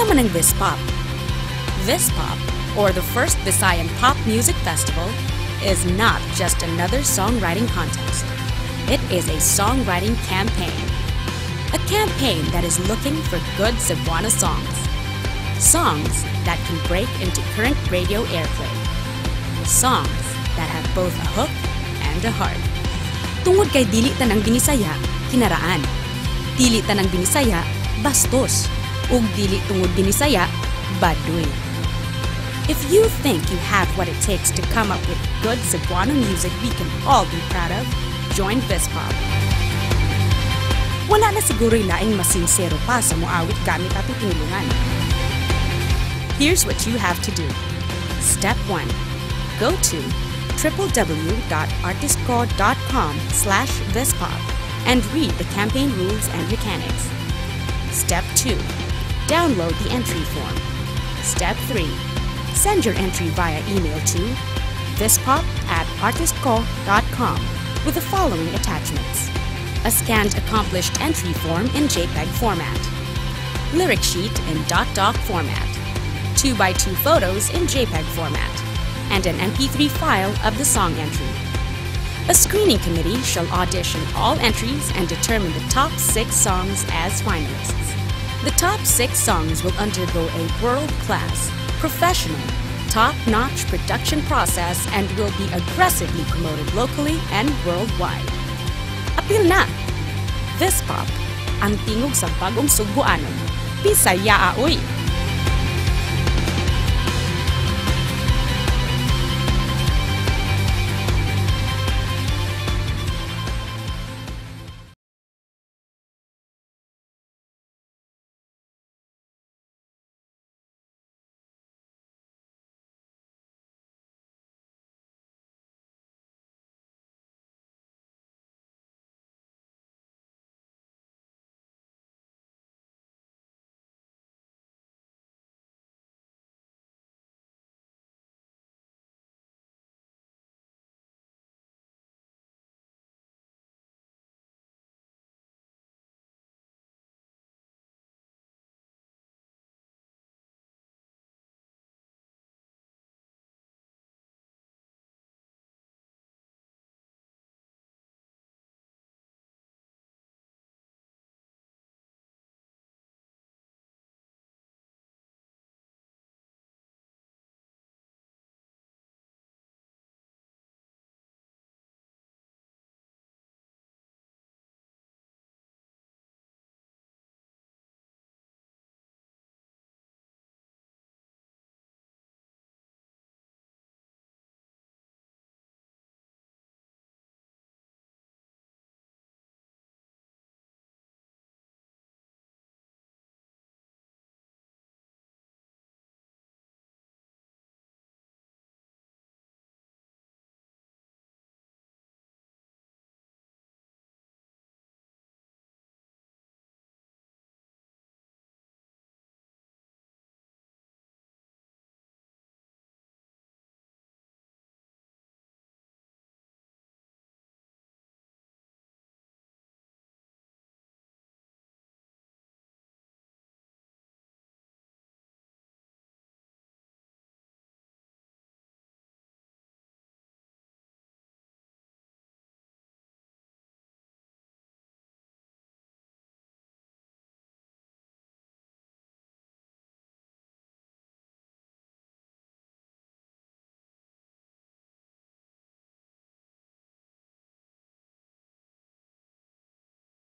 Unsa man ang Vispop? Vispop, or the first Visayan Pop Music Festival, is not just another songwriting contest. It is a songwriting campaign. A campaign that is looking for good Cebuana songs. Songs that can break into current radio airplay. Songs that have both a hook and a heart. Tungod kay dili tanang binisaya, kinaraan. Dili tanang binisaya, bastos. Ug dili tungod binisaya, baduy. If you think you have what it takes to come up with good Cebuana music we can all be proud of, join Vispop. Wala na siguro'y laing masinsero pa sa muawit gamit atong tinulungan. Here's what you have to do. Step 1. Go to www.artistco.com/Vispop and read the campaign rules and mechanics. Step 2. Download the entry form. Step 3. Send your entry via email to vispop@artistco.com with the following attachments: a scanned accomplished entry form in JPEG format, lyric sheet in .doc format, 2x2 photos in JPEG format, and an MP3 file of the song entry. A screening committee shall audition all entries and determine the top 6 songs as finalists. The top 6 songs will undergo a world-class, professional, top-notch production process and will be aggressively promoted locally and worldwide. Apil na! Vispop, ang tingog sa bagong Subuanon. Bisaya, uy!